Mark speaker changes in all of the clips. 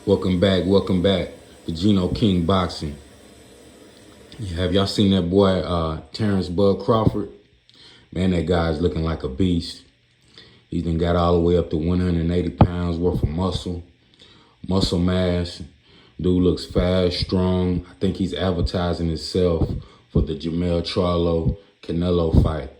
Speaker 1: Welcome back to Geno King Boxing. Have y'all seen that boy, Terrance Bud Crawford? Man, that guy's looking like a beast. He's done got all the way up to 180 pounds worth of muscle mass. Dude looks fast, strong. I think he's advertising himself for the Charlo Canelo fight.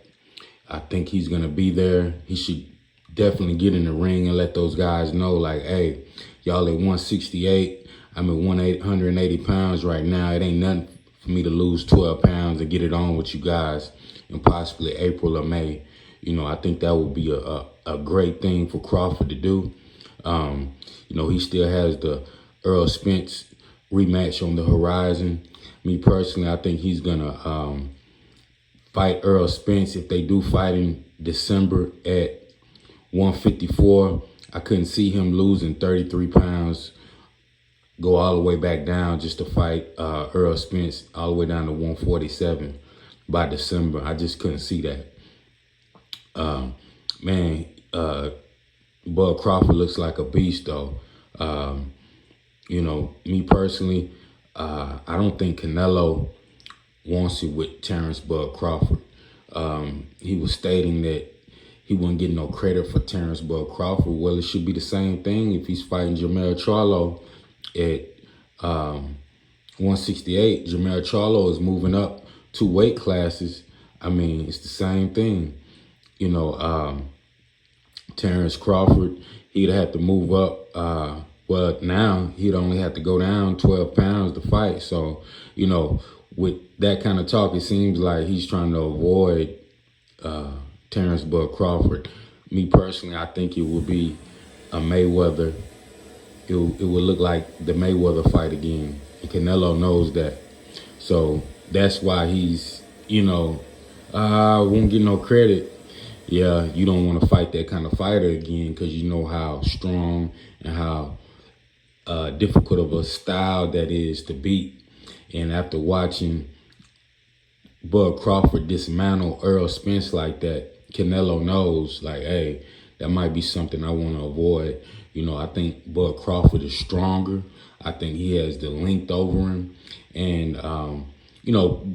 Speaker 1: I think he's going to be there. He should definitely get in the ring and let those guys know, like, hey, y'all at 168. I'm at 180 pounds right now. It ain't nothing for me to lose 12 pounds and get it on with you guys in possibly April or May. I think that would be a great thing for Crawford to do. He still has the Errol Spence rematch on the horizon. Me personally, I think he's going to fight Errol Spence. If they do fight in December at 154, I couldn't see him losing 33 pounds, go all the way back down just to fight Errol Spence all the way down to 147 by December. I just couldn't see that. Bud Crawford looks like a beast, though. Me personally, I don't think Canelo wants it with Terrance Bud Crawford. He was stating that he wouldn't get no credit for Terrance Bud Crawford. Well, it should be the same thing if he's fighting Charlo at 168. Charlo is moving up 2 weight classes. I mean, it's the same thing. Terrance Crawford, he'd have to move up. Well, now he'd only have to go down 12 pounds to fight. So, with that kind of talk, it seems like he's trying to avoid Terrance Bud Crawford. Me personally, I think it would be a Mayweather. It would look like the Mayweather fight again. And Canelo knows that. So that's why he's, won't get no credit. Yeah, you don't want to fight that kind of fighter again because you know how strong and how difficult of a style that is to beat. And after watching Bud Crawford dismantle Errol Spence like that, Canelo knows, like, hey, that might be something I want to avoid. I think Bud Crawford is stronger. I think he has the length over him. And,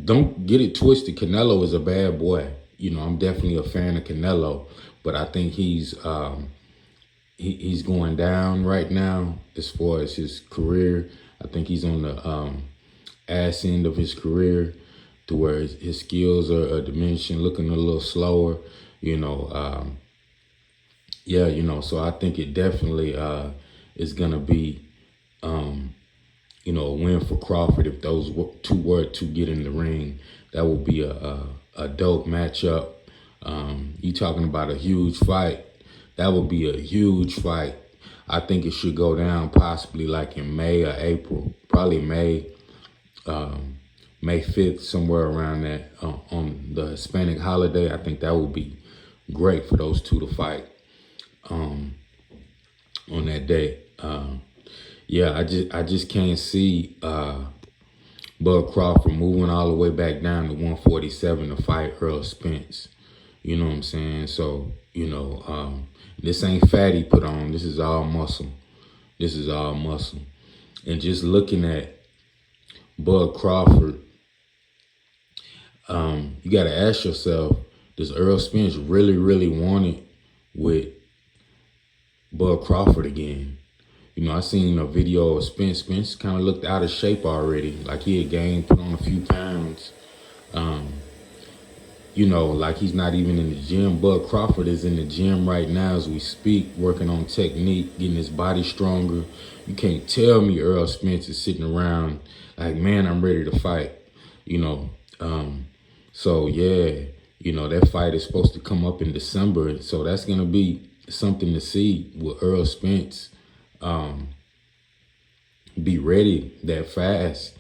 Speaker 1: don't get it twisted. Canelo is a bad boy. I'm definitely a fan of Canelo, but I think he's going down right now as far as his career. I think he's on the ass end of his career to where his skills are diminishing, looking a little slower, so I think it definitely is going to be, a win for Crawford if those two were to get in the ring. That would be a dope matchup. You talking about a huge fight. That would be a huge fight. I think it should go down possibly like in May or April, probably May 5th, somewhere around that on the Hispanic holiday. I think that would be great for those two to fight on that day. I just can't see Bud Crawford moving all the way back down to 147 to fight Errol Spence. You know what I'm saying? So, this ain't fat he put on. This is all muscle. And just looking at Bud Crawford, you got to ask yourself, does Errol Spence really, really want it with Bud Crawford again? I seen a video of Spence. Spence kind of looked out of shape already. Like he had gained, put on a few pounds. Like he's not even in the gym. Bud Crawford is in the gym right now as we speak, working on technique, getting his body stronger. You can't tell me Errol Spence is sitting around like, man, I'm ready to fight. That fight is supposed to come up in December. So that's going to be something to see with Errol Spence. Be ready that fast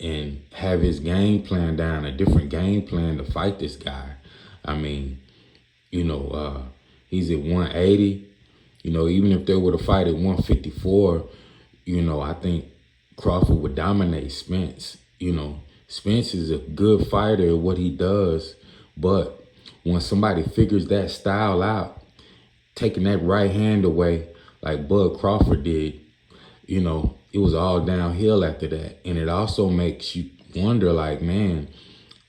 Speaker 1: and have his game plan down, a different game plan to fight this guy. I mean, he's at 180. Even if they were to fight at 154, I think Crawford would dominate Spence. Spence is a good fighter at what he does, but when somebody figures that style out, taking that right hand away like Bud Crawford did, you know, it was all downhill after that. And it also makes you wonder, like, man,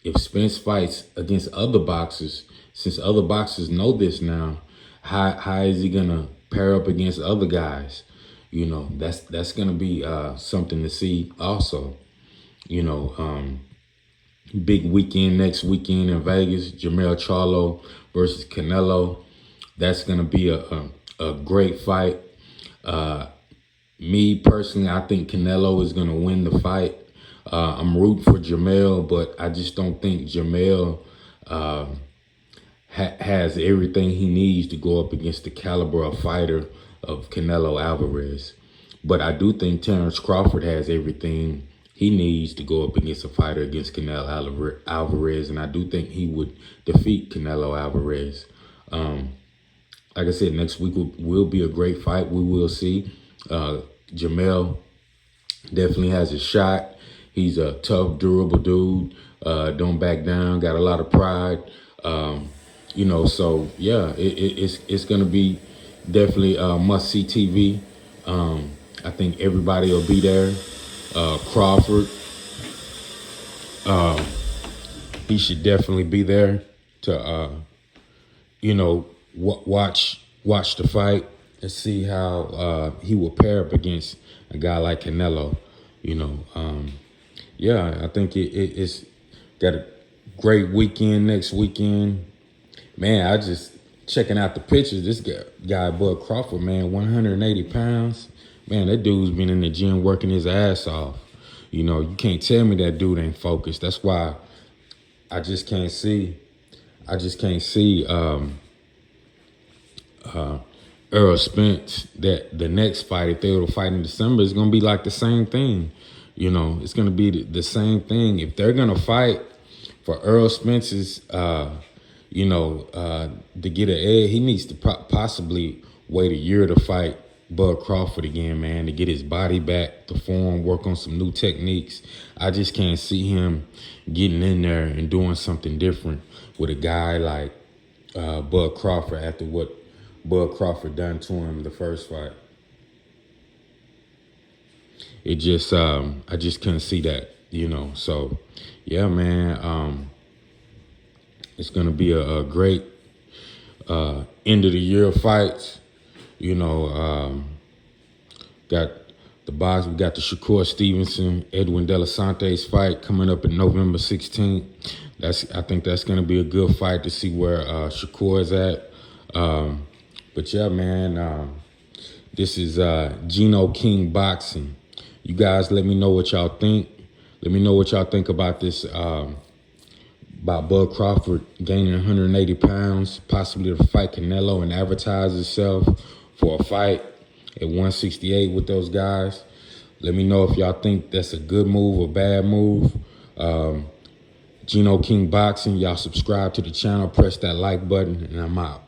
Speaker 1: if Spence fights against other boxers, since other boxers know this now, how is he gonna pair up against other guys? You know, that's gonna be something to see also. You know, big weekend next weekend in Vegas, Charlo versus Canelo. That's gonna be a great fight. Me personally, I think Canelo is gonna win the fight. I'm rooting for Jamel, but I just don't think Jamel has everything he needs to go up against the caliber of fighter of Canelo Alvarez. But I do think Terrance Crawford has everything he needs to go up against a fighter against Canelo Alvarez, and I do think he would defeat Canelo Alvarez. Like I said, next week will be a great fight. We will see. Jamel definitely has a shot. He's a tough, durable dude. Don't back down. Got a lot of pride. You know, so yeah, it's gonna be definitely must see TV. I think everybody will be there. Crawford, he should definitely be there to you know, watch the fight and see how he will pair up against a guy like Canelo. You know, yeah, I think it's got a great weekend next weekend. Man, I just checking out the pictures. This guy Bud Crawford, man, 180 pounds. Man, that dude's been in the gym working his ass off. You know, you can't tell me that dude ain't focused. That's why I just can't see. Earl Spence, that the next fight, if they were to fight in December, is going to be like the same thing. You know, it's going to be the same thing. If they're going to fight for Earl Spence's, you know, to get an edge, he needs to possibly wait a year to fight Bud Crawford again, man, to get his body back to form, work on some new techniques. I just can't see him getting in there and doing something different with a guy like Bud Crawford after what Bud Crawford done to him the first fight. It just, I just couldn't see that, you know. So, yeah, man, it's going to be a great end of the year fights. You know, got the box. We got the Shakur Stevenson, Edwin De Los Santos fight coming up in November 16th. I think that's going to be a good fight to see where Shakur is at. But yeah, man, this is Geno King Boxing. You guys, let me know what y'all think. Let me know what y'all think about this, about Bud Crawford gaining 180 pounds, possibly to fight Canelo and advertise itself for a fight at 168 with those guys. Let me know if y'all think that's a good move or bad move. Geno King Boxing, y'all subscribe to the channel, press that like button, and I'm out.